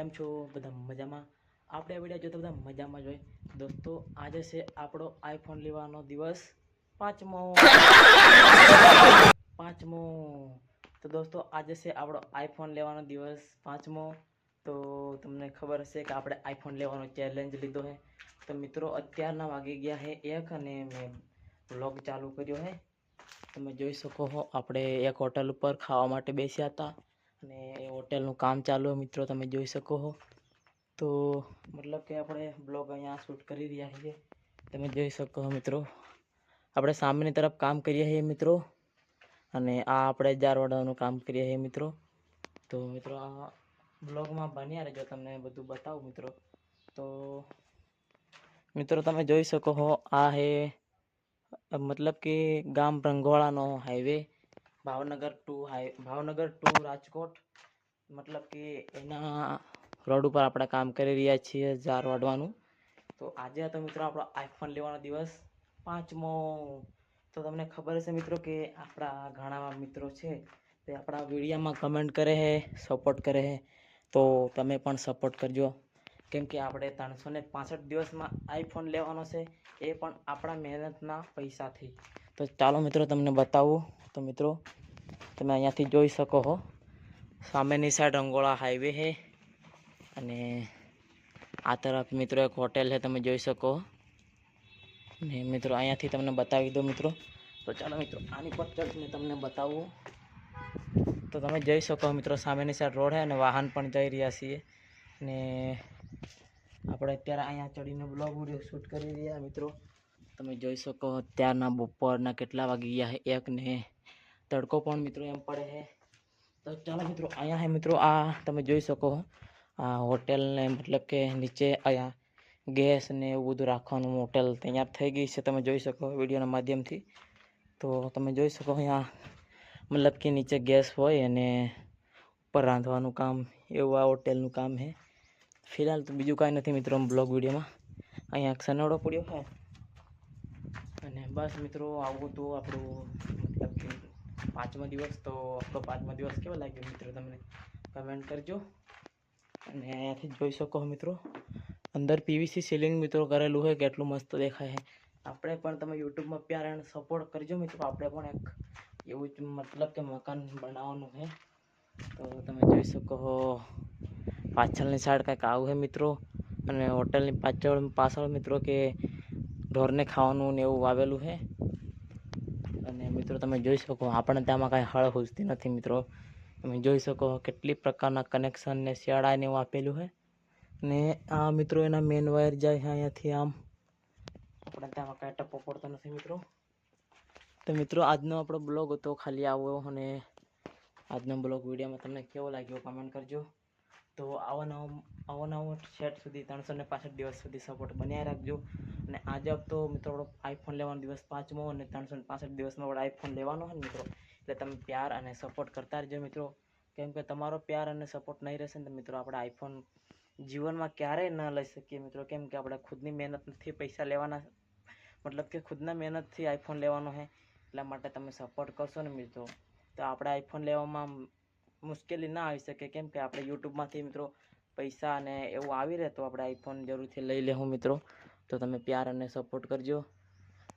કેમ છો બધા મજામાં? આપણે આ વિડીયો જોતા બધા મજામાં જ હોય. દોસ્તો આજે છે આપણો આઈફોન લેવાનો દિવસ પાંચમો. તો દોસ્તો આજે છે આપણો આઈફોન લેવાનો દિવસ પાંચમો. તો તમને ખબર હશે કે આપણે આઈફોન લેવાનો ચેલેન્જ લીધો છે. તો મિત્રો અત્યારના વાગી ગયા છે 1 અને મેં વ્લોગ ચાલુ કર્યો છે. તમે જોઈ શકો છો આપણે એક હોટલ ઉપર ખાવા માટે બેસ્યા હતા અને એ હોટલનું કામ ચાલુ મિત્રો તમે જોઈ શકો છો. તો મતલબ કે આપણે બ્લોગ અહીંયા શૂટ કરી રહ્યા છીએ. તમે જોઈ શકો છો મિત્રો આપણે સામેની તરફ કામ કરીએ છીએ મિત્રો અને આ આપણે જારવાડાનું કામ કરીએ છીએ મિત્રો. તો મિત્રો આ બ્લોગમાં બન્યા રહેજો, તમને બધું બતાવું મિત્રો. તો મિત્રો તમે જોઈ શકો છો આ હે મતલબ કે ગામ રંગોળાનો હાઈવે ભાવનગર ટુ રાજકોટ. મતલબ કે એના રોડ ઉપર આપણે કામ કરી રહ્યા છીએ જારવાડવાનું. તો આજે હતો મિત્રો આપણો આઈફોન લેવાનો દિવસ પાંચમો. તો તમને ખબર હશે મિત્રો કે આપણા ઘણા મિત્રો છે તે આપણા વિડીયોમાં કમેન્ટ કરે છે, સપોર્ટ કરે છે. તો તમે પણ સપોર્ટ કરજો, કેમ કે આપણે 365 દિવસમાં આઈફોન લેવાનો છે, એ પણ આપણા મહેનતના પૈસાથી. તો ચાલો મિત્રો તમને બતાવું. તો મિત્રો તમે અહીંયાથી જોઈ શકો છો સામેની સાઈડ રંગોળા હાઈવે છે અને આ તરફ મિત્રો એક હોટેલ છે, તમે જોઈ શકો. ને મિત્રો અહીંયાથી તમને બતાવી દો મિત્રો. તો ચાલો મિત્રો આની પર ચડીને તમને બતાવું. તો તમે જોઈ શકો મિત્રો સામેની સાઈડ રોડ છે અને વાહન પણ જઈ રહ્યા છીએ. ને આપણે અત્યારે અહીંયા ચડીને બ્લોગ વિડીયો શૂટ કરી રહ્યા મિત્રો. તમે જોઈ શકો અત્યારના બપોરના કેટલા વાગી ગયા છે 1 ને તડકો પણ મિત્રો એમ પડે છે. તો ચાલો મિત્રો અહીંયા છે મિત્રો આ તમે જોઈ શકો આ હોટેલને મતલબ કે નીચે અહીંયા ગેસ ને એવું બધું રાખવાનું હોટેલ તૈયાર થઈ ગઈ છે, તમે જોઈ શકો વિડીયોના માધ્યમથી. તો તમે જોઈ શકો અહીંયા મતલબ કે નીચે ગેસ હોય અને ઉપર રાંધવાનું કામ એવું આ હોટેલનું કામ છે. ફિલહાલ તો બીજું કાંઈ નથી મિત્રો બ્લોગ વિડીયોમાં. અહીંયા સનોડો પડ્યો છે અને બસ મિત્રો આવું તો આપણું મતલબ કે પાંચમો દિવસ. તો આપણો પાંચમો દિવસ કેવો લાગ્યો મિત્રો તમને કમેન્ટ કરજો. અને અહીંયાથી જોઈ શકો મિત્રો અંદર પીવીસી સીલિંગ મિત્રો કરેલું હોય, કેટલું મસ્ત દેખાય છે. આપણે પણ તમે યુટ્યુબમાં પ્યાર અને સપોર્ટ કરજો મિત્રો. આપણે પણ એક એવું જ મતલબ કે મકાન બનાવવાનું છે. તો તમે જોઈ શકો પાછળની સાઈડ કંઈક આવું છે મિત્રો. અને હોટલની પાછળ મિત્રો કે ઢોરને ખાવાનું ને એવું વાવેલું છે. અને મિત્રો તમે જોઈ શકો આપણે ત્યાંમાં કાંઈ હળ હુજતી નથી મિત્રો. તમે જોઈ શકો કેટલી પ્રકારના કનેક્શન ને શિયાળા ને એવું આપેલું છે. ને આ મિત્રો એના મેન વાયર જાય છે અહીંયાથી આમ. આપણે ત્યાંમાં કાંઈ ટપ્પો પડતો નથી મિત્રો. તો મિત્રો આજનો આપણો બ્લોગ હતો ખાલી આવો, અને આજનો બ્લોગ વિડીયોમાં તમને કેવો લાગ્યો કમેન્ટ કરજો. તો આવો નવો સેટ સુધી 365 દિવસ સુધી સપોર્ટ બનાવી રાખજો. અને આજે તો મિત્રો આપણો આઈફોન લેવાનો દિવસ પાંચમો અને 365 દિવસમાં આપણે આઈફોન લેવાનો હોય ને મિત્રો. એટલે તમે પ્યાર અને સપોર્ટ કરતા રહેજો મિત્રો. કેમ કે તમારો પ્યાર અને સપોર્ટ નહીં રહેશે ને તો મિત્રો આપણે આઈફોન જીવનમાં ક્યારેય ન લઈ શકીએ મિત્રો. કેમ કે આપણે ખુદની મહેનતથી પૈસા લેવાના, મતલબ કે ખુદના મહેનતથી આઈફોન લેવાનો છે. એટલા માટે તમે સપોર્ટ કરશો ને મિત્રો તો આપણે આઈફોન લેવામાં મુશ્કેલી ના આવી શકે. કેમ કે આપણે યુટ્યુબમાંથી મિત્રો પૈસા અને એવું આવી રહે તો આપણે આઈફોન જરૂરથી લઈ લેવું મિત્રો. તો તમે પ્યાર અને સપોર્ટ કરજો.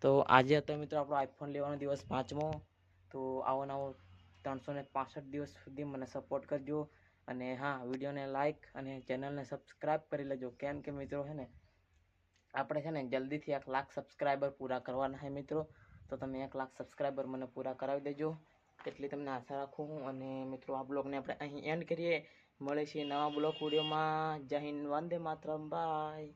તો આજે હતો મિત્રો આપણો આઈફોન લેવાનો દિવસ પાંચમો. તો આવો નવો 365 દિવસ સુધી મને સપોર્ટ કરજો. અને હા, વિડીયોને લાઇક અને ચેનલને સબસ્ક્રાઈબ કરી લેજો. કેમ કે મિત્રો છે ને આપણે છે ને જલ્દીથી 1 લાખ સબસ્ક્રાઈબર પૂરા કરવાના છે મિત્રો. તો તમે 1 લાખ સબસ્ક્રાઈબર મને પૂરા કરાવી દેજો એટલી તમને આશા રાખું હું. અને મિત્રો આ બ્લોગને આપણે અહીં એન્ડ કરીએ. મળે છે નવા બ્લોગ વિડીયોમાં. જય હિન્દ, વંદે માતરમ, બાય.